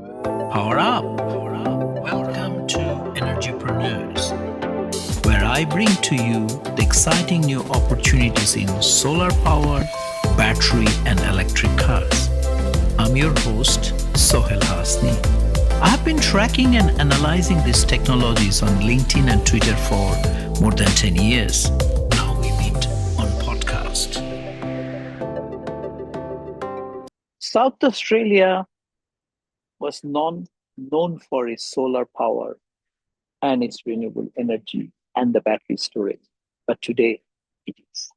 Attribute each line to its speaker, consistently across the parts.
Speaker 1: Power up. Welcome to Energypreneurs, where I bring to you the exciting new opportunities in solar power, battery, and electric cars. I'm your host, Sohel Hasni. I have been tracking and analyzing these technologies on LinkedIn and Twitter for more than 10 years. Now we meet on podcast. South Australia was known for its solar power and its renewable energy and the battery storage. But today it is.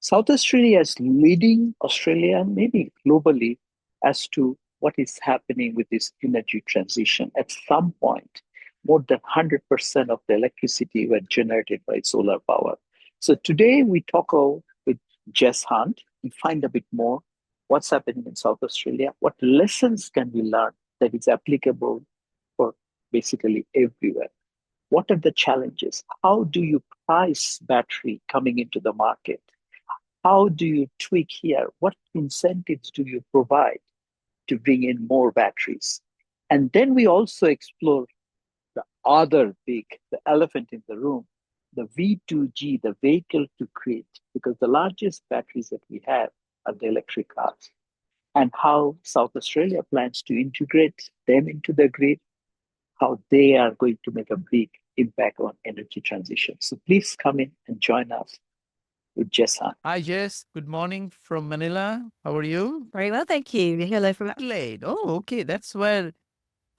Speaker 1: South Australia is leading Australia, maybe globally, as to what is happening with this energy transition. At some point, more than 100% of the electricity were generated by solar power. So today we with Jess Hunt and find a bit more what's happening in South Australia, what lessons can we learn that is applicable for basically everywhere. What are the challenges? How do you price battery coming into the market? How do you tweak here? What incentives do you provide to bring in more batteries? And then we also explore the other the elephant in the room, the V2G, the vehicle to grid, because the largest batteries that we have are the electric cars, and how South Australia plans to integrate them into the grid, how they are going to make a big impact on energy transition. So please come in and join us with Jess Hunt.
Speaker 2: Hi, Jess. Good morning from Manila. How are you?
Speaker 3: Very well, thank you. Hello from
Speaker 2: Adelaide. Oh, okay. That's where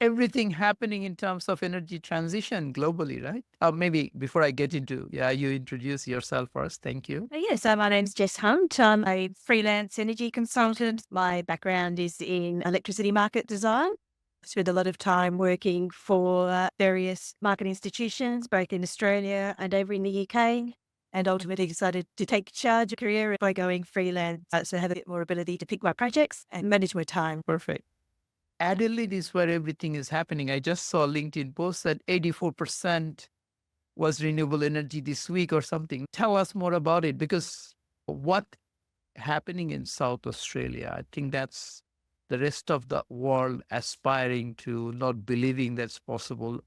Speaker 2: everything happening in terms of energy transition globally, right? Maybe before I get into, you introduce yourself first. Thank you.
Speaker 3: Yes, my name's Jess Hunt. I'm a freelance energy consultant. My background is in electricity market design. I spent a lot of time working for various market institutions, both in Australia and over in the UK, and ultimately decided to take charge of a career by going freelance, so I have a bit more ability to pick my projects and manage my time.
Speaker 2: Perfect. Adelaide is where everything is happening. I just saw a LinkedIn post that 84% was renewable energy this week or something. Tell us more about it, because what happening in South Australia, I think that's the rest of the world aspiring to, not believing that's possible.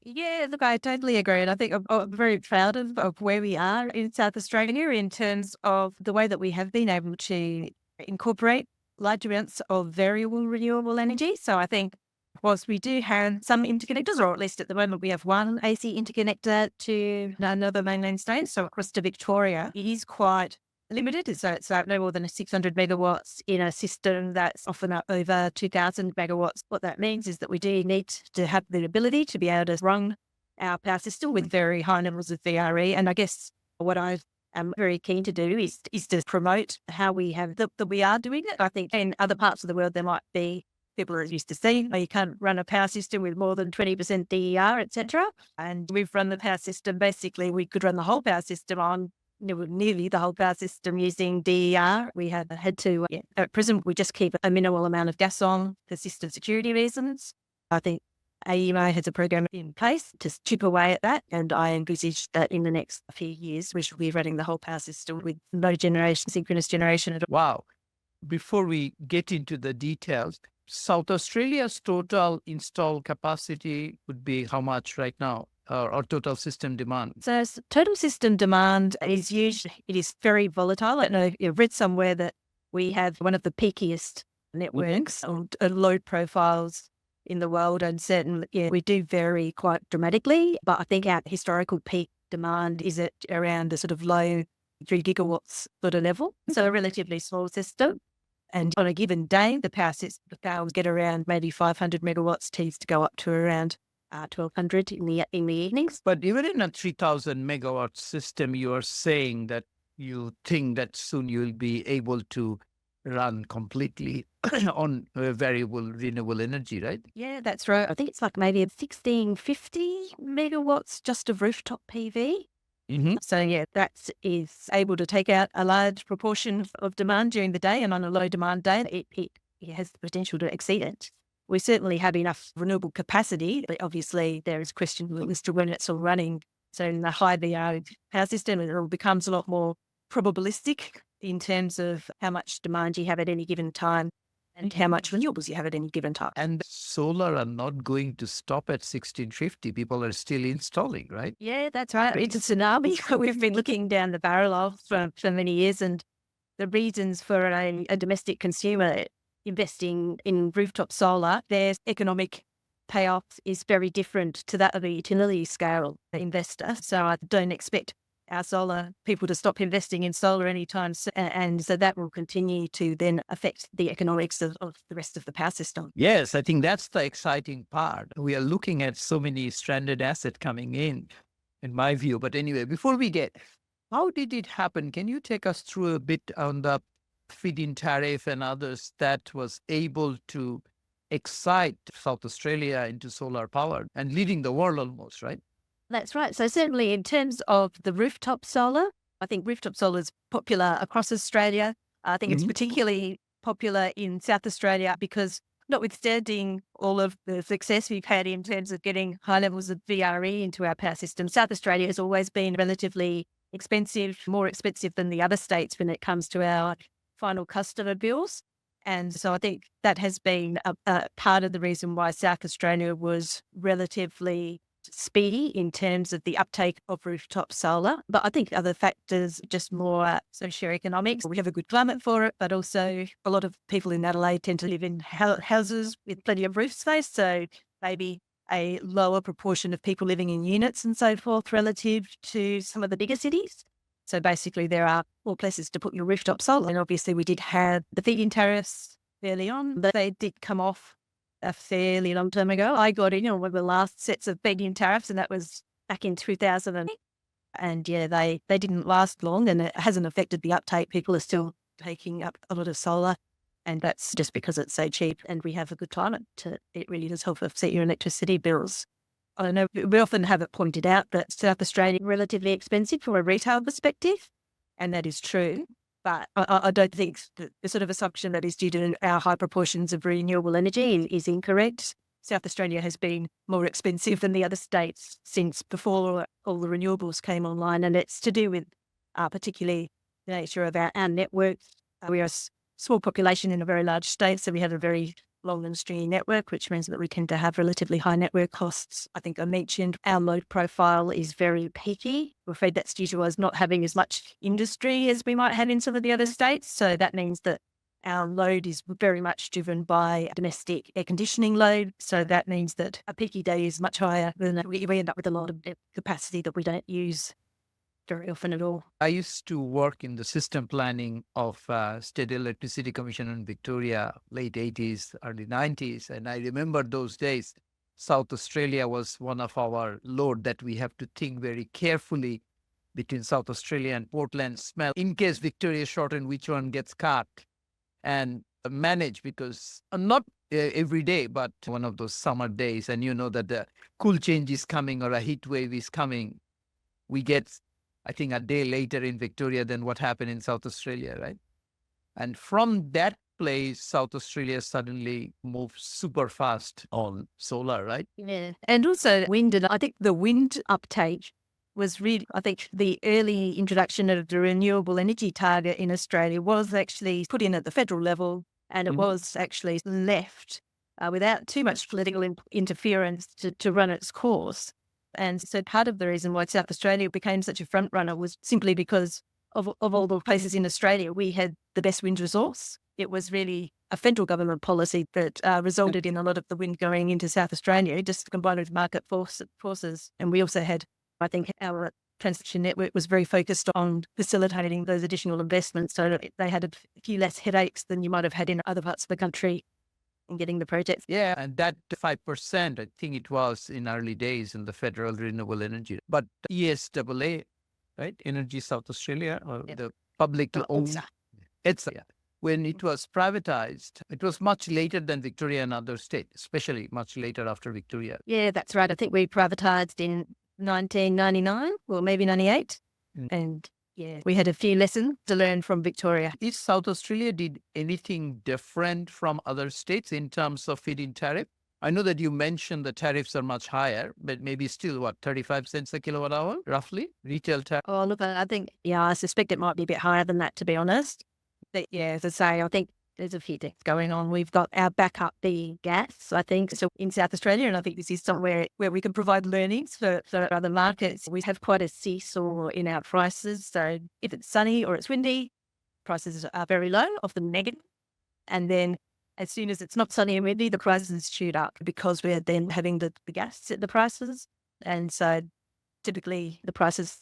Speaker 3: Yeah, look, I totally agree. And I think I'm very proud of where we are in South Australia in terms of the way that we have been able to incorporate large amounts of variable renewable energy. So I think whilst we do have some interconnectors, or at least at the moment we have one AC interconnector to another mainland state, so across to Victoria, it is quite limited. So it's no more than 600 megawatts in a system that's often up over 2,000 megawatts. What that means is that we do need to have the ability to be able to run our power system with very high levels of VRE. And I guess what I am very keen to do is to promote how we have that we are doing it. I think in other parts of the world there might be people are used to seeing, you can't run a power system with more than 20% DER, etc. And we've run the power system. Basically, we could run the whole power system on nearly the whole power system using DER. We have had to, at present, we just keep a minimal amount of gas on for system security reasons. I think AEMO has a program in place to chip away at that. And I envisage that in the next few years, we should be running the whole power system with no generation, synchronous generation at all.
Speaker 2: Wow. Before we get into the details, South Australia's total installed capacity would be how much right now? Or total system demand?
Speaker 3: So total system demand is very volatile. I know you've read somewhere that we have one of the peakiest networks or load profiles in the world, and certainly we do vary quite dramatically. But I think our historical peak demand is at around the sort of low 3 gigawatts sort of level. So a relatively small system. And on a given day, the power will get around maybe 500 megawatts, tends to go up to around 1,200 in the evenings.
Speaker 2: But even in a 3,000 megawatt system, you are saying that you think that soon you'll be able to run completely on variable renewable energy, right?
Speaker 3: Yeah, that's right. I think it's like maybe 1,650 megawatts just of rooftop PV.
Speaker 2: Mm-hmm.
Speaker 3: So yeah, that is able to take out a large proportion of demand during the day, and on a low demand day, it has the potential to exceed it. We certainly have enough renewable capacity, but obviously there is a question as to when it's all running. So in the high VR power system, it all becomes a lot more probabilistic in terms of how much demand you have at any given time. and how much renewables you have at any given time.
Speaker 2: And solar are not going to stop at 1650. People are still installing, right?
Speaker 3: Yeah, that's right. It's a tsunami we've been looking down the barrel of for many years. And the reasons for a domestic consumer investing in rooftop solar, their economic payoff is very different to that of a utility scale investor. So I don't expect our solar people to stop investing in solar anytime soon. And so that will continue to then affect the economics of the rest of the power system.
Speaker 2: Yes, I think that's the exciting part. We are looking at so many stranded assets coming in my view. But anyway, before we get, how did it happen? Can you take us through a bit on the feed-in tariff and others that was able to excite South Australia into solar power and leading the world almost, right?
Speaker 3: That's right. So certainly in terms of the rooftop solar, I think rooftop solar is popular across Australia. I think it's particularly popular in South Australia because notwithstanding all of the success we've had in terms of getting high levels of VRE into our power system, South Australia has always been relatively expensive, more expensive than the other states when it comes to our final customer bills. And so I think that has been a part of the reason why South Australia was relatively speedy in terms of the uptake of rooftop solar. But I think other factors, just more socioeconomics. We have a good climate for it, but also a lot of people in Adelaide tend to live in houses with plenty of roof space. So maybe a lower proportion of people living in units and so forth relative to some of the bigger cities. So basically there are more places to put your rooftop solar. And obviously we did have the feed-in tariffs early on, but they did come off a fairly long time ago. I got in on one of the last sets of feed-in tariffs, and that was back in 2000. And yeah, they didn't last long, and it hasn't affected the uptake. People are still taking up a lot of solar, and that's just because it's so cheap and we have a good climate. It really does help offset your electricity bills. I know we often have it pointed out that South Australia is relatively expensive from a retail perspective, and that is true. But I don't think the sort of assumption that is due to our high proportions of renewable energy is incorrect. South Australia has been more expensive than the other states since before all the renewables came online. And it's to do with particularly the nature of our network. We are a small population in a very large state, so we have a very long and stringy network, which means that we tend to have relatively high network costs. I think I mentioned our load profile is very peaky. We're afraid that's due to us not having as much industry as we might have in some of the other states. So that means that our load is very much driven by domestic air conditioning load. So that means that a peaky day is much higher than we end up with a lot of capacity that we don't use very often at all.
Speaker 2: I used to work in the system planning of State Electricity Commission in Victoria, late 80s, early 90s. And I remember those days, South Australia was one of our load that we have to think very carefully between South Australia and Portland smell in case Victoria is short and which one gets cut, and manage, because not every day, but one of those summer days, and you know that the cool change is coming or a heat wave is coming, we get, I think, a day later in Victoria than what happened in South Australia, right? And from that place, South Australia suddenly moved super fast on solar, right?
Speaker 3: Yeah. And also wind. And I think the wind uptake was really, I think the early introduction of the renewable energy target in Australia was actually put in at the federal level, and it was actually left without too much political interference to run its course. And so part of the reason why South Australia became such a front runner was simply because of all the places in Australia, we had the best wind resource. It was really a federal government policy that resulted in a lot of the wind going into South Australia, just combined with market forces. And we also had, I think, our transmission network was very focused on facilitating those additional investments, so that they had a few less headaches than you might have had in other parts of the country in getting the projects.
Speaker 2: Yeah, and that 5%, I think it was in early days in the federal renewable energy. But ESAA, right? Energy South Australia, or the public owned. It's when it was privatized, it was much later than Victoria and other states, especially much later after Victoria.
Speaker 3: Yeah, that's right. I think we privatised in 1999 or maybe 98. And yeah, we had a few lessons to learn from Victoria.
Speaker 2: Is South Australia did anything different from other states in terms of feed-in tariff? I know that you mentioned the tariffs are much higher, but maybe still, what, 35 cents a kilowatt hour, roughly, retail tariff?
Speaker 3: Oh, look, I think, I suspect it might be a bit higher than that, to be honest. But yeah, as I say, I think There's a few things going on. We've got our backup being gas, I think, so in South Australia, and I think this is somewhere where we can provide learnings for other markets. We have quite a seesaw in our prices. So if it's sunny or it's windy, prices are very low, often negative. And then as soon as it's not sunny and windy, the prices shoot up because we're then having the gas set the prices. And so typically the prices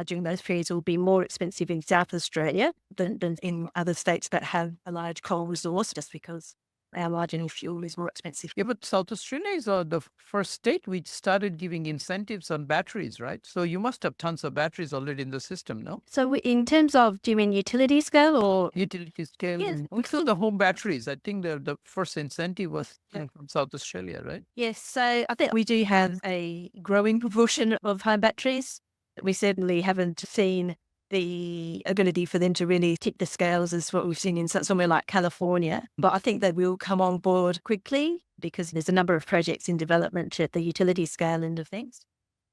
Speaker 3: during those periods will be more expensive in South Australia than in other states that have a large coal resource, just because our marginal fuel is more expensive.
Speaker 2: Yeah, but South Australia is the first state which started giving incentives on batteries, right? So you must have tons of batteries already in the system, no?
Speaker 3: So in terms of, do you mean utility scale or?
Speaker 2: Utility scale.
Speaker 3: Yes.
Speaker 2: Also the home batteries. I think the first incentive was from South Australia, right?
Speaker 3: Yes, so I think we do have a growing proportion of home batteries. We certainly haven't seen the ability for them to really tip the scales as what we've seen in somewhere like California. But I think they will come on board quickly because there's a number of projects in development at the utility scale end of things.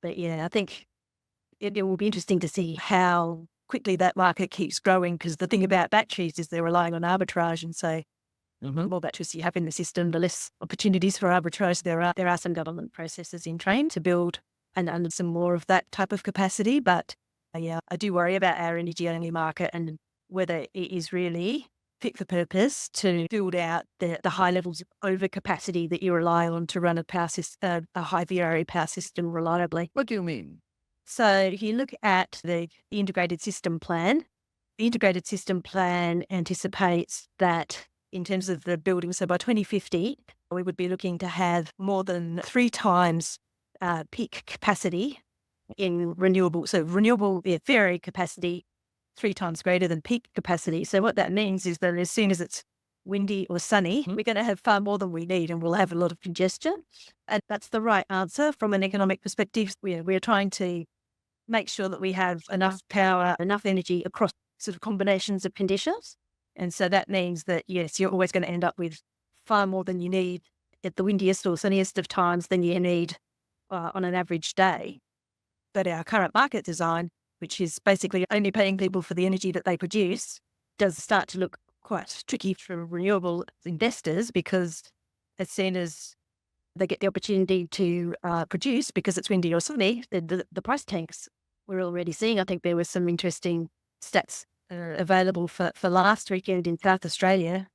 Speaker 3: But yeah, I think it will be interesting to see how quickly that market keeps growing, because the thing about batteries is they're relying on arbitrage, and so the more batteries you have in the system, the less opportunities for arbitrage there are. There are some government processes in train to build and some more of that type of capacity. But yeah, I do worry about our energy only market and whether it is really fit for purpose to build out the high levels of overcapacity that you rely on to run a high VRE power system reliably.
Speaker 2: What do you mean?
Speaker 3: So if you look at the integrated system plan, the integrated system plan anticipates that in terms of the building, so by 2050, we would be looking to have more than 3 times peak capacity in renewable. So renewable VRE capacity 3 times greater than peak capacity. So what that means is that as soon as it's windy or sunny, we're going to have far more than we need and we'll have a lot of congestion. And that's the right answer from an economic perspective. We're trying to make sure that we have enough power, enough energy across sort of combinations of conditions. And so that means that, yes, you're always going to end up with far more than you need at the windiest or sunniest of times than you need on an average day. But our current market design, which is basically only paying people for the energy that they produce, does start to look quite tricky for renewable investors, because as soon as they get the opportunity to produce because it's windy or sunny, the price tanks. We're already seeing, I think there were some interesting stats available for last weekend in South Australia.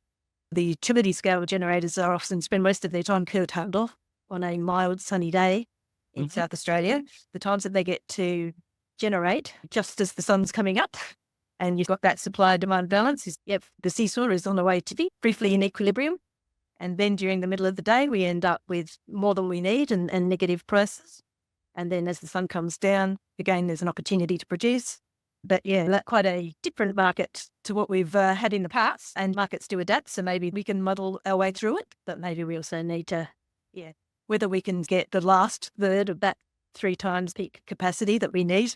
Speaker 3: The utility scale generators are often spend most of their time curtailed off on a mild sunny day in South Australia. The times that they get to generate just as the sun's coming up and you've got that supply-demand balance, the seesaw is on the way to be briefly in equilibrium. And then during the middle of the day, we end up with more than we need and negative prices. And then as the sun comes down, again, there's an opportunity to produce. But yeah, that's quite a different market to what we've had in the past, and markets do adapt. So maybe we can muddle our way through it, but maybe we also need to, whether we can get the last third of that 3 times peak capacity that we need.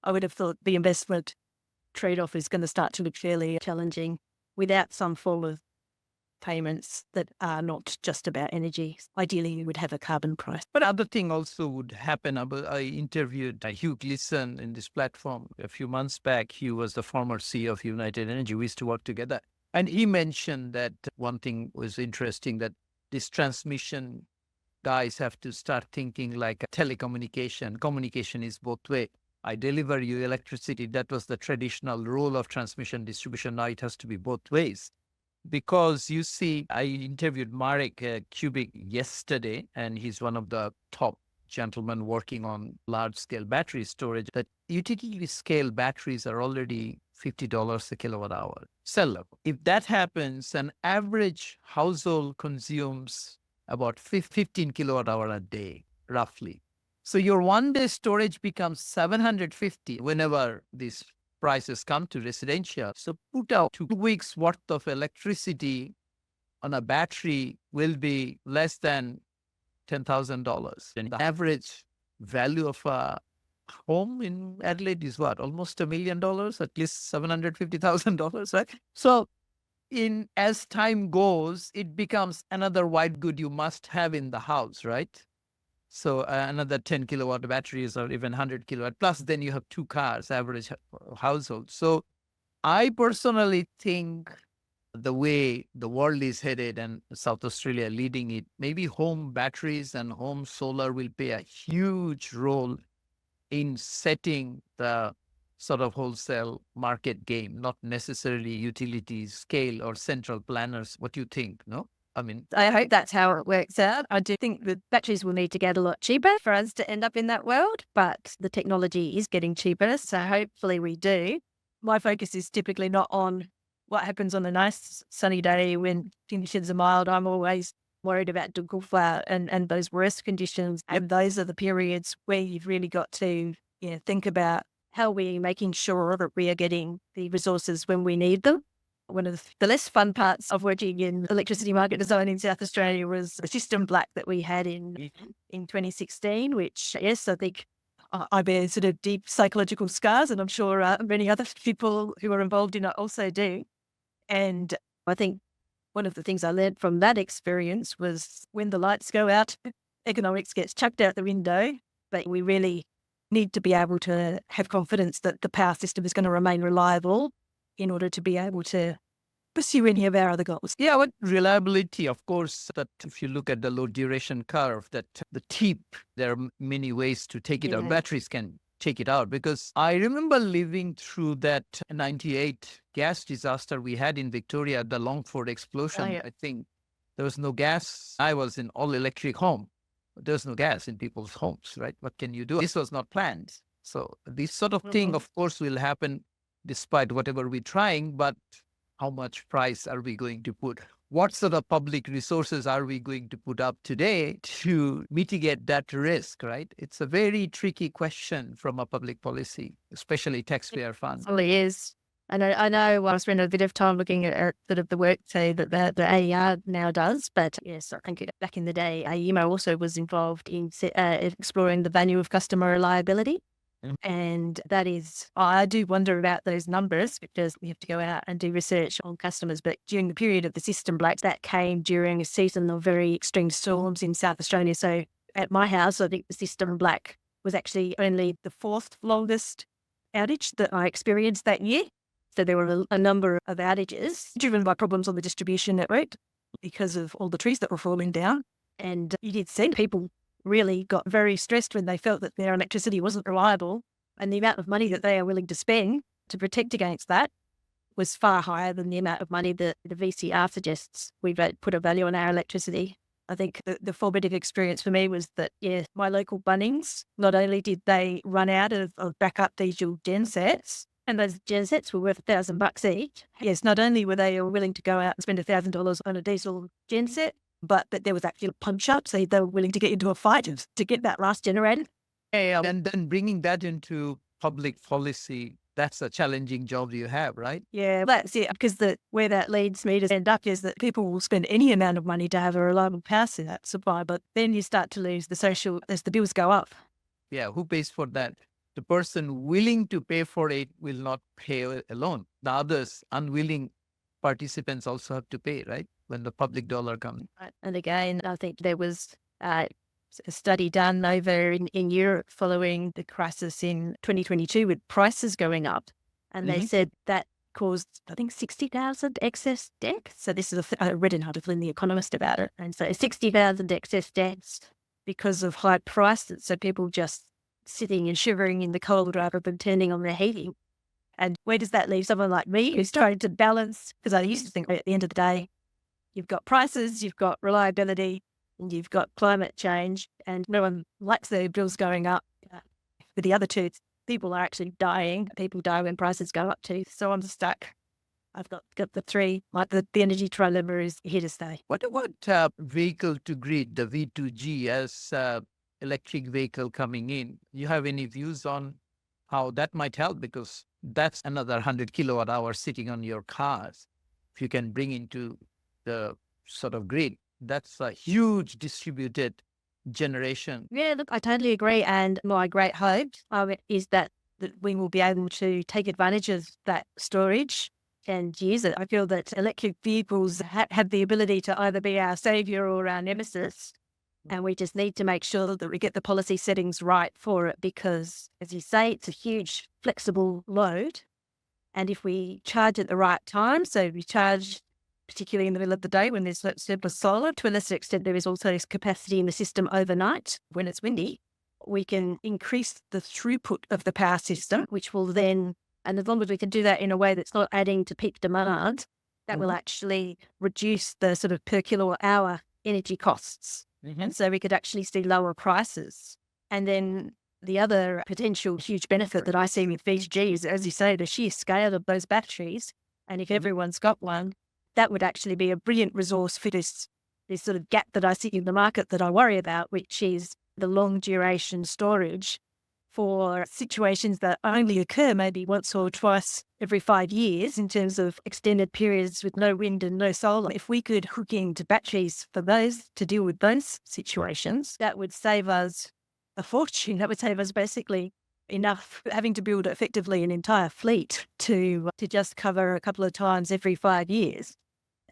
Speaker 3: I would have thought the investment trade-off is going to start to look fairly challenging without some form of payments that are not just about energy. Ideally, you would have a carbon price.
Speaker 2: But other thing also would happen. I interviewed Hugh Gleason in this platform a few months back. He was the former CEO of United Energy. We used to work together. And he mentioned that one thing was interesting, that this transmission guys have to start thinking like a telecommunication. Communication is both way. I deliver you electricity. That was the traditional role of transmission distribution. Now it has to be both ways. Because you see, I interviewed Marek Kubik yesterday, and he's one of the top gentlemen working on large-scale battery storage. That utility-scale batteries are already $50 a kilowatt hour, cell level. If that happens, an average household consumes about 15 kilowatt hour a day, roughly. So your one-day storage becomes 750 whenever these prices come to residential. So put out 2 weeks worth of electricity on a battery will be less than $10,000. And the average value of a home in Adelaide is what? Almost $1 million, at least $750,000, right? So as time goes, it becomes another white good you must have in the house, right? So another 10 kilowatt batteries or even 100 kilowatt. Plus then you have 2 cars, average household. So I personally think the way the world is headed and South Australia leading it, maybe home batteries and home solar will play a huge role in setting the sort of wholesale market game, not necessarily utilities, scale, or central planners. What do you think? No? I mean,
Speaker 3: I hope that's how it works out. I do think the batteries will need to get a lot cheaper for us to end up in that world, but the technology is getting cheaper. So hopefully we do. My focus is typically not on what happens on a nice sunny day when conditions are mild. I'm always worried about Dunkelfla and those worst conditions. And those are the periods where you've really got to think about how we're making sure that we are getting the resources when we need them. One of the less fun parts of working in electricity market design in South Australia was the system black that we had in 2016, which, yes, I think I bear sort of deep psychological scars, and I'm sure many other people who are involved in it also do. And I think one of the things I learned from that experience was when the lights go out, economics gets chucked out the window, but we really need to be able to have confidence that the power system is going to remain reliable in order to be able to pursue any of our other goals.
Speaker 2: yeah, what reliability, of course, that if you look at the low duration curve, that the tip, there are many ways to take it out. Batteries can take it out, because I remember living through that 98 gas disaster we had in Victoria, the Longford explosion. I think there was no gas. I was in all electric home. There's no gas in people's homes, right? What can you do? This was not planned. So this sort of thing, of course, will happen despite whatever we're trying, but how much price are we going to put? What sort of public resources are we going to put up today to mitigate that risk, right? It's a very tricky question from a public policy, especially taxpayer funds.
Speaker 3: It really is. And I know I spent a bit of time looking at sort of the work, say, that the AER now does. But yes, I think back in the day, AEMO also was involved in exploring the value of customer reliability. And that is, I do wonder about those numbers, because we have to go out and do research on customers. But during the period of the system blacks, that came during a season of very extreme storms in South Australia. So at my house, I think the system black was actually only the fourth longest outage that I experienced that year. So there were a number of outages driven by problems on the distribution network because of all the trees that were falling down. And you did see people really got very stressed when they felt that their electricity wasn't reliable, and the amount of money that they are willing to spend to protect against that was far higher than the amount of money that the VCR suggests we put a value on our electricity. I think the formative experience for me was that, my local Bunnings, not only did they run out of backup diesel gensets, and those gensets were worth $1,000 each. Yes, not only were they willing to go out and spend $1,000 on a diesel genset, but there was actually a punch up, so they were willing to get into a fight to get that last generated.
Speaker 2: Yeah, and then bringing that into public policy, that's a challenging job you have, right?
Speaker 3: Yeah, that's it. Because where that leads me to end up is that people will spend any amount of money to have a reliable power supply, but then you start to lose the social as the bills go up.
Speaker 2: Yeah, who pays for that? The person willing to pay for it will not pay alone. The others, unwilling participants, also have to pay, right? When the public dollar comes.
Speaker 3: Right. And again, I think there was a study done over in Europe following the crisis in 2022 with prices going up. And they said that caused, I think, 60,000 excess deaths. So this is I read an article in The Economist about it. And so 60,000 excess deaths because of high prices. So people just sitting and shivering in the cold rather than turning on their heating. And where does that leave someone like me who's trying to balance? Because I used to think at the end of the day, you've got prices, you've got reliability, and you've got climate change, and no one likes their bills going up. With the other two, people are actually dying. People die when prices go up too. So I'm stuck. I've got the three. Like the energy trilemma is here to stay.
Speaker 2: What about vehicle to grid, the V2G, as electric vehicle coming in? You have any views on how that might help? Because that's another 100 kilowatt hours sitting on your cars. If you can bring into the sort of grid, that's a huge distributed generation.
Speaker 3: Yeah, look, I totally agree. And my great hope is that we will be able to take advantage of that storage and use it. I feel that electric vehicles have the ability to either be our savior or our nemesis. And we just need to make sure that we get the policy settings right for it, because, as you say, it's a huge flexible load. And if we charge at the right time, so we charge particularly in the middle of the day when there's surplus solar. To a lesser extent, there is also this capacity in the system overnight when it's windy. We can increase the throughput of the power system, which will then, and as long as we can do that in a way that's not adding to peak demand, that will actually reduce the sort of per kilowatt hour energy costs. And so we could actually see lower prices. And then the other potential huge benefit that I see with VG is, as you say, the sheer scale of those batteries. And if everyone's got one, that would actually be a brilliant resource for this sort of gap that I see in the market that I worry about, which is the long duration storage for situations that only occur maybe once or twice every 5 years in terms of extended periods with no wind and no solar. If we could hook into batteries for those to deal with those situations, that would save us a fortune. That would save us basically enough having to build effectively an entire fleet to just cover a couple of times every 5 years.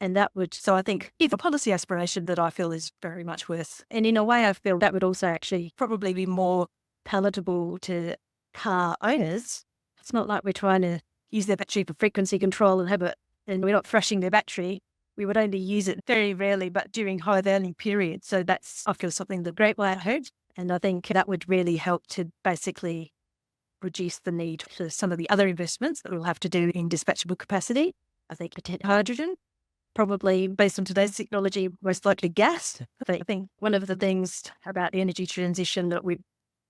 Speaker 3: And that would, so I think, if a policy aspiration that I feel is very much worth. And in a way, I feel that would also actually probably be more palatable to car owners. It's not like we're trying to use their battery for frequency control and have it, and we're not thrashing their battery. We would only use it very rarely, but during high value periods. So that's, I feel, something the great way I heard. And I think that would really help to basically reduce the need for some of the other investments that we'll have to do in dispatchable capacity. I think hydrogen, probably based on today's technology, most likely gas. I think one of the things about the energy transition that we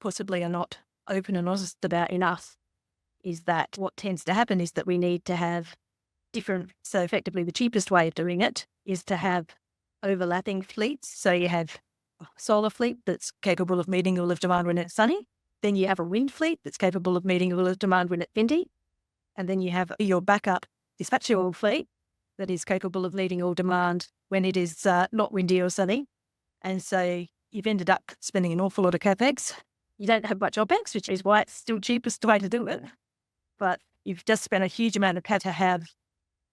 Speaker 3: possibly are not open and honest about enough is that what tends to happen is that we need to have different, so effectively the cheapest way of doing it is to have overlapping fleets. So you have a solar fleet that's capable of meeting all of demand when it's sunny. Then you have a wind fleet that's capable of meeting all of demand when it's windy. And then you have your backup dispatchable fleet that is capable of meeting all demand when it is not windy or sunny. And so you've ended up spending an awful lot of capex. You don't have much OPEX, which is why it's still cheapest way to do it. But you've just spent a huge amount of capex to have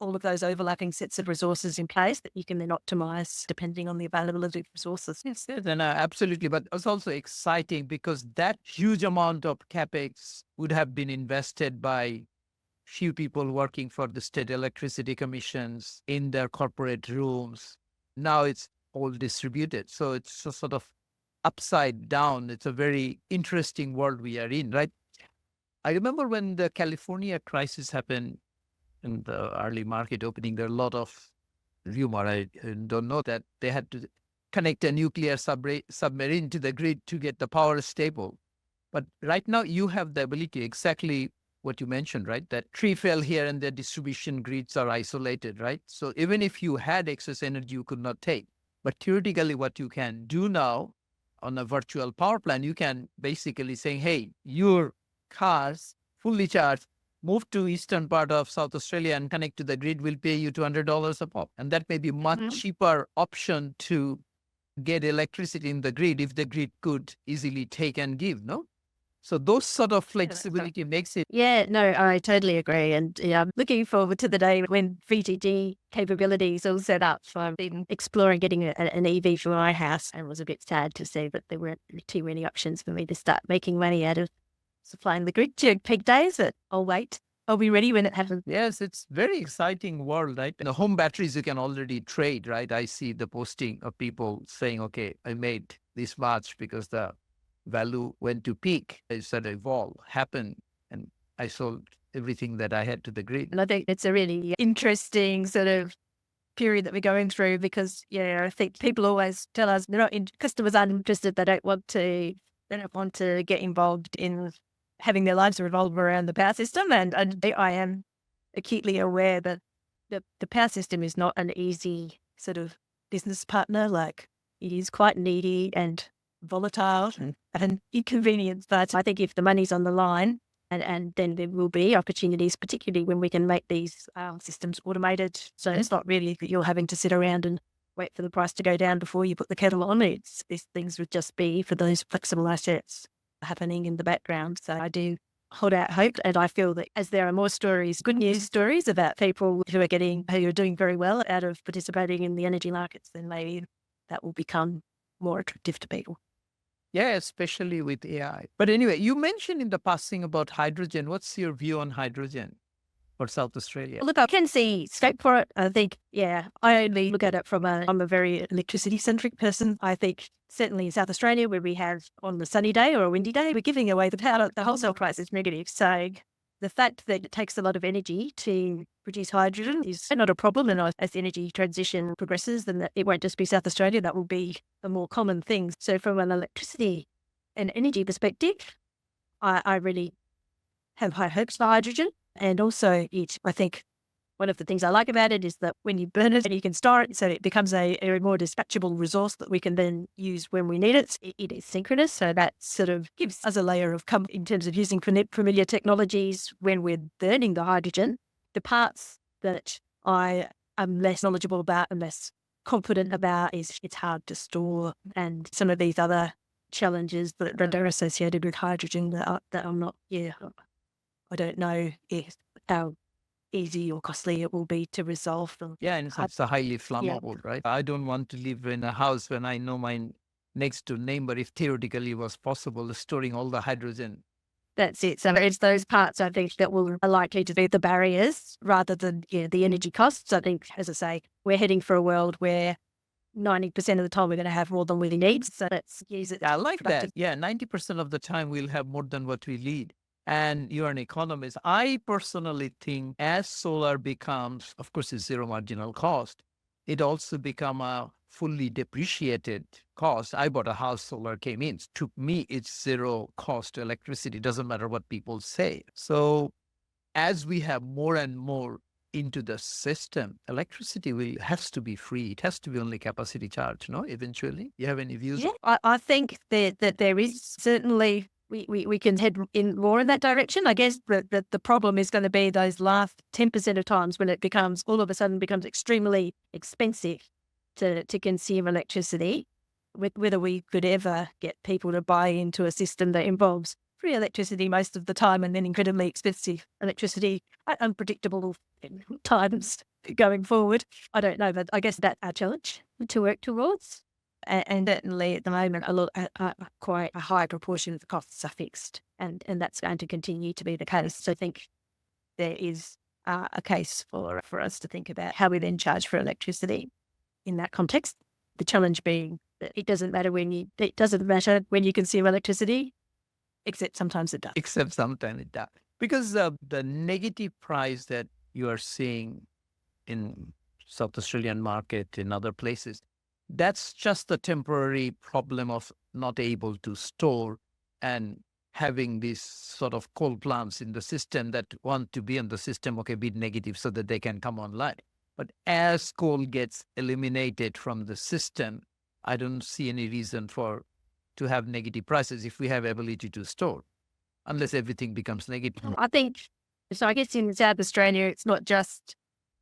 Speaker 3: all of those overlapping sets of resources in place that you can then optimize depending on the availability of resources.
Speaker 2: Yes, and absolutely. But it's also exciting because that huge amount of capex would have been invested by few people working for the state electricity commissions in their corporate rooms. Now it's all distributed. So it's a sort of upside down. It's a very interesting world we are in, right? I remember when the California crisis happened in the early market opening, there are a lot of rumor. I don't know that they had to connect a nuclear submarine to the grid to get the power stable. But right now you have the ability, exactly what you mentioned, right? That tree fell here and the distribution grids are isolated, right? So even if you had excess energy, you could not take. But theoretically, what you can do now on a virtual power plant, you can basically say, hey, your cars fully charged, move to eastern part of South Australia and connect to the grid, will pay you $200 a pop. And that may be much cheaper option to get electricity in the grid if the grid could easily take and give, no? So those sort of flexibility makes it.
Speaker 3: Yeah, no, I totally agree. And yeah, I'm looking forward to the day when VGD capabilities all set up. So I've been exploring getting an EV for my house and was a bit sad to see that there weren't too many options for me to start making money out of supplying the grid during peak days, but I'll wait. I'll be ready when it happens.
Speaker 2: Yes, it's very exciting world, right? The home batteries you can already trade, right? I see the posting of people saying, okay, I made this much because the value went to peak. I said evolve, happen, and I sold everything that I had to the grid.
Speaker 3: And I think it's a really interesting sort of period that we're going through because, yeah, I think people always tell us customers aren't interested. They don't want to get involved in having their lives revolve around the power system. And I am acutely aware that the power system is not an easy sort of business partner. Like, it is quite needy and volatile and inconvenient. But I think if the money's on the line, and then there will be opportunities, particularly when we can make these systems automated. So it's not really that you're having to sit around and wait for the price to go down before you put the kettle on. These things would just be for those flexible assets happening in the background. So I do hold out hope, and I feel that as there are more stories, good news stories about people who are doing very well out of participating in the energy markets, then maybe that will become more attractive to people.
Speaker 2: Yeah, especially with AI. But anyway, you mentioned in the passing about hydrogen. What's your view on hydrogen? for South Australia?
Speaker 3: Look, I can see scope for it. I think, I only look at it I'm a very electricity centric person. I think certainly in South Australia, where we have on a sunny day or a windy day, we're giving away the power. The wholesale price is negative. So the fact that it takes a lot of energy to produce hydrogen is not a problem. And as the energy transition progresses, then it won't just be South Australia. That will be a more common thing. So from an electricity and energy perspective, I really have high hopes for hydrogen. And also I think one of the things I like about it is that when you burn it, you can store it, so it becomes a more dispatchable resource that we can then use when we need it. It is synchronous, so that sort of gives us a layer of comfort in terms of using familiar technologies when we're burning the hydrogen. The parts that I am less knowledgeable about and less confident about is it's hard to store, and some of these other challenges that are associated with hydrogen that I'm not, I don't know how easy or costly it will be to resolve them.
Speaker 2: Yeah, and it's highly flammable, right? I don't want to live in a house when I know my next door neighbor, if theoretically it was possible, storing all the hydrogen.
Speaker 3: That's it. So it's those parts, I think, that are likely to be the barriers rather than the energy costs. I think, as I say, we're heading for a world where 90% of the time we're going to have more than we need. So let's use it.
Speaker 2: I like that. Yeah, 90% of the time we'll have more than what we need. And you're an economist. I personally think as solar becomes, of course, it's zero marginal cost, it also become a fully depreciated cost. I bought a house, solar came in. To me, it's zero cost electricity. Doesn't matter what people say. So as we have more and more into the system, electricity has to be free. It has to be only capacity charge, no? Eventually, you have any views?
Speaker 3: Yeah, I think that there is certainly we can head in more in that direction. I guess the problem is going to be those last 10% of times when it becomes all of a sudden becomes extremely expensive to consume electricity. Whether we could ever get people to buy into a system that involves free electricity most of the time and then incredibly expensive electricity at unpredictable times going forward. I don't know, but I guess that's our challenge to work towards. And certainly at the moment, quite a high proportion of the costs are fixed, and that's going to continue to be the case. So I think there is a case for us to think about how we then charge for electricity in that context. The challenge being that it doesn't matter when you consume electricity, except sometimes it does.
Speaker 2: Except sometimes it does. Because the negative price that you are seeing in South Australian market, in other places, that's just the temporary problem of not able to store and having these sort of coal plants in the system that want to be in the system, okay, be negative so that they can come online. But as coal gets eliminated from the system, I don't see any reason to have negative prices if we have ability to store, unless everything becomes negative.
Speaker 3: I think, so I guess in South Australia, it's not just,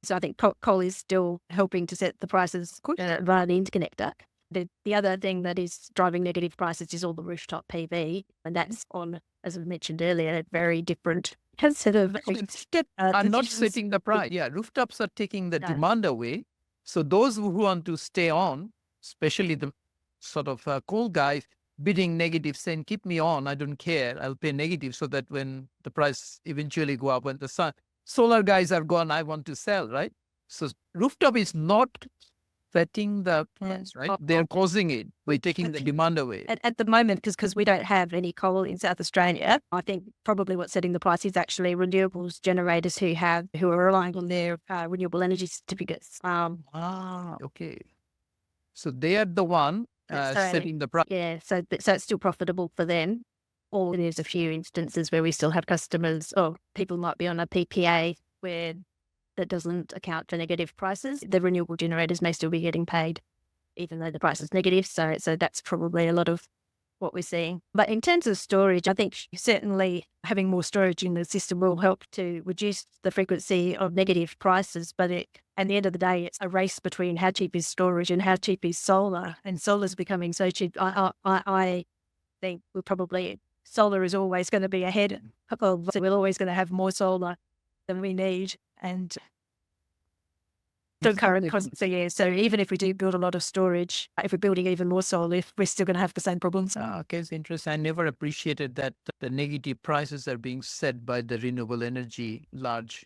Speaker 3: so I think coal is still helping to set the prices via the interconnector. The other thing that is driving negative prices is all the rooftop PV, and that's on, as I mentioned earlier, a very different set of...
Speaker 2: are not setting the price. Yeah, rooftops are taking the demand away. So those who want to stay on, especially the sort of coal guys, bidding negative, saying, keep me on, I don't care, I'll pay negative so that when the price eventually go up, when the solar guys are gone, I want to sell, right? So rooftop is not setting the price, right? They're causing it by taking the demand away.
Speaker 3: At the moment, because we don't have any coal in South Australia, I think probably what's setting the price is actually renewables generators who are relying on their renewable energy certificates.
Speaker 2: Okay. So they are the one setting the price.
Speaker 3: Yeah, so it's still profitable for them. Or there's a few instances where we still have customers or people might be on a PPA where that doesn't account for negative prices. The renewable generators may still be getting paid even though the price is negative. So that's probably a lot of what we're seeing. But in terms of storage, I think certainly having more storage in the system will help to reduce the frequency of negative prices. But at the end of the day, it's a race between how cheap is storage and how cheap is solar. And solar's becoming so cheap. I think solar is always going to be ahead of, so we're always going to have more solar than we need. And the current cost, so even if we do build a lot of storage, if we're building even more solar, we're still going to have the same problems.
Speaker 2: Okay, it's interesting. I never appreciated that the negative prices are being set by the renewable energy large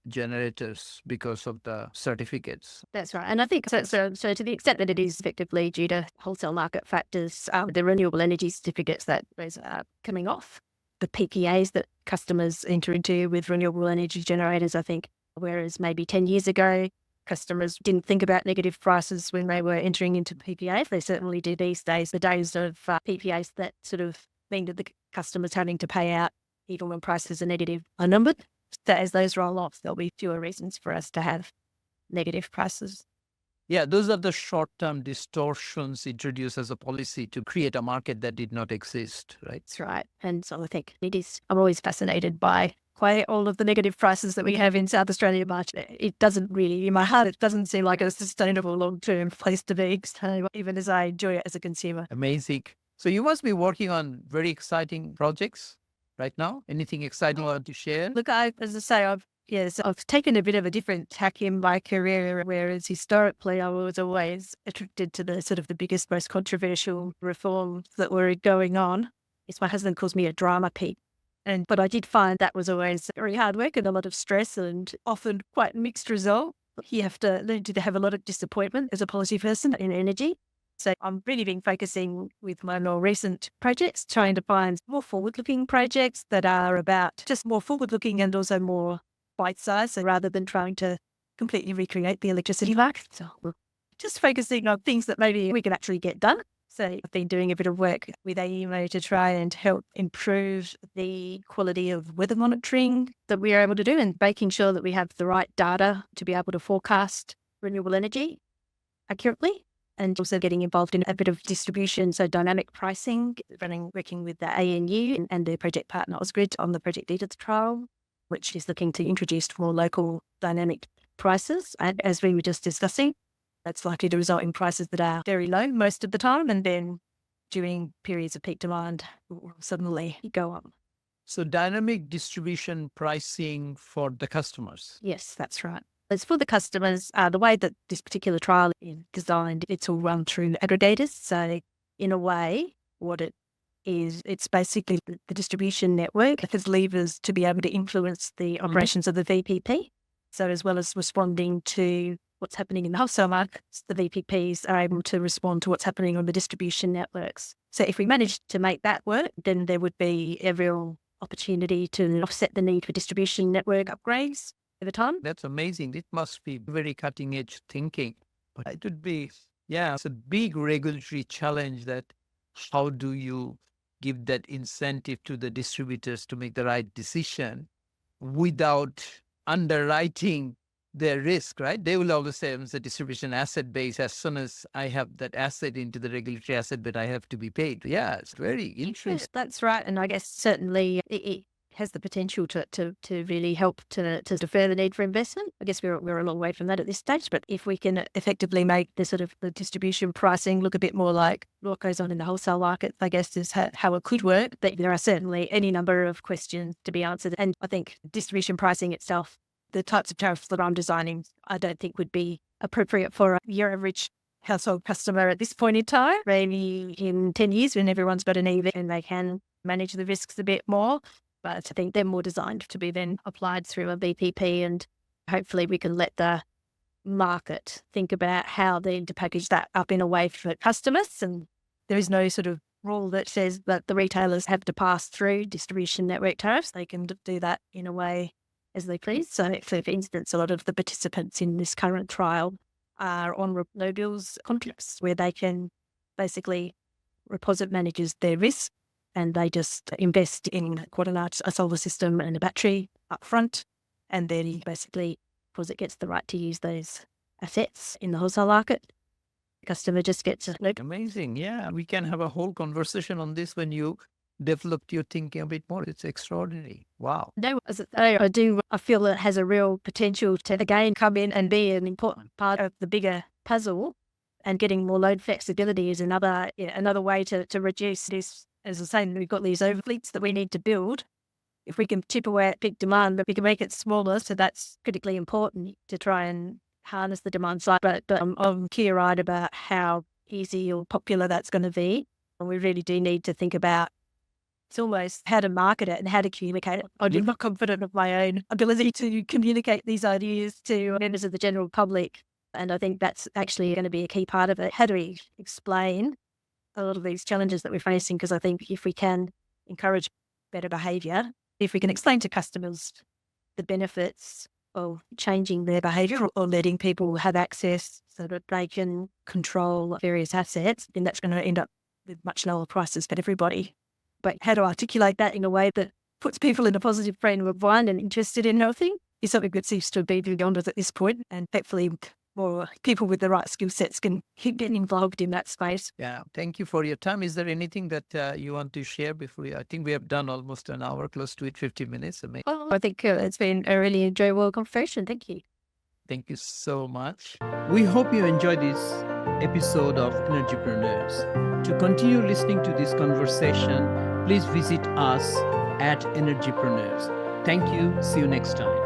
Speaker 2: generators because of the certificates.
Speaker 3: That's right. And I think so to the extent that it is effectively due to wholesale market factors, the renewable energy certificates that those are coming off, the PPAs that customers enter into with renewable energy generators, I think, whereas maybe 10 years ago, customers didn't think about negative prices when they were entering into PPAs. They certainly do these days. The days of PPAs that sort of mean that the customers having to pay out even when prices are negative are numbered. So as those roll off, there'll be fewer reasons for us to have negative prices.
Speaker 2: Yeah, those are the short-term distortions introduced as a policy to create a market that did not exist, right?
Speaker 3: That's right. And so I think I'm always fascinated by quite all of the negative prices that we have in South Australia, but it doesn't really, in my heart, it doesn't seem like a sustainable long-term place to be, so even as I enjoy it as a consumer.
Speaker 2: Amazing. So you must be working on very exciting projects right now. Anything exciting you want to share?
Speaker 3: Look, as I say, I've taken a bit of a different tack in my career, whereas historically I was always attracted to the sort of the biggest, most controversial reforms that were going on. Yes, my husband calls me a drama pig. But I did find that was always very hard work and a lot of stress and often quite mixed result. You have to learn to have a lot of disappointment as a policy person in energy. So I'm really been focusing with my more recent projects, trying to find more forward-looking projects that are about just more forward-looking and also more bite-sized, so rather than trying to completely recreate the electricity market. So we're just focusing on things that maybe we can actually get done. So I've been doing a bit of work with AEMO to try and help improve the quality of weather monitoring that we are able to do and making sure that we have the right data to be able to forecast renewable energy accurately, and also getting involved in a bit of distribution, so dynamic pricing, working with the ANU and their project partner Ausgrid on the Project Leaders trial, which is looking to introduce more local dynamic prices. And as we were just discussing, that's likely to result in prices that are very low most of the time, and then during periods of peak demand will suddenly go up.
Speaker 2: So dynamic distribution pricing for the customers.
Speaker 3: Yes, that's right. As for the customers, the way that this particular trial is designed, it's all run through aggregators. So in a way, what it is, it's basically the distribution network that has levers to be able to influence the operations of the VPP. So as well as responding to what's happening in the wholesale markets, the VPPs are able to respond to what's happening on the distribution networks. So if we manage to make that work, then there would be a real opportunity to offset the need for distribution network upgrades over time.
Speaker 2: That's amazing. It must be very cutting edge thinking. But it would be, it's a big regulatory challenge that how do you give that incentive to the distributors to make the right decision without underwriting their risk, right? They will always say it's a distribution asset base. As soon as I have that asset into the regulatory asset, but I have to be paid. Yeah, it's very interesting.
Speaker 3: Yes, that's right. And I guess certainly it has the potential to really help to defer the need for investment. I guess we're a long way from that at this stage, but if we can effectively make the sort of the distribution pricing look a bit more like what goes on in the wholesale market, I guess is how it could work. But there are certainly any number of questions to be answered. And I think distribution pricing itself, the types of tariffs that I'm designing, I don't think would be appropriate for your average household customer at this point in time. Maybe in 10 years when everyone's got an EV and they can manage the risks a bit more. But I think they're more designed to be then applied through a BPP, and hopefully we can let the market think about how they need to package that up in a way for customers. And there is no sort of rule that says that the retailers have to pass through distribution network tariffs. They can do that in a way as they please. So for instance, a lot of the participants in this current trial are on no bills contracts where they can basically reposit manages their risk, and they just invest in quite a large solar system and a battery up front, and then basically, because it gets the right to use those assets in the wholesale market, the customer just gets a look.
Speaker 2: Amazing. Yeah, we can have a whole conversation on this when you developed your thinking a bit more. It's extraordinary. Wow.
Speaker 3: No, I feel it has a real potential to again come in and be an important part of the bigger puzzle, and getting more load flexibility is another way to reduce this. As I say, we've got these overfleets that we need to build. If we can chip away at peak demand, but we can make it smaller, so that's critically important to try and harness the demand side. But I'm clear-eyed about how easy or popular that's going to be. And we really do need to think about It's almost how to market it and how to communicate it. I'm not confident of my own ability to communicate these ideas to members of the general public. And I think that's actually going to be a key part of it. How do we explain a lot of these challenges that we're facing? Because I think if we can encourage better behaviour, if we can explain to customers the benefits of changing their behaviour or letting people have access so that they can control various assets, then that's going to end up with much lower prices for everybody. But how to articulate that in a way that puts people in a positive frame of mind and interested in helping is something that seems to be beyond us at this point. And hopefully more people with the right skill sets can keep getting involved in that space.
Speaker 2: Yeah, thank you for your time. Is there anything that you want to share before I think we have done almost an hour, close to it, 50 minutes.
Speaker 3: Well, I think it's been a really enjoyable conversation. Thank you.
Speaker 2: Thank you so much. We hope you enjoyed this episode of Energypreneurs. To continue listening to this conversation, please visit us at Energypreneurs. Thank you. See you next time.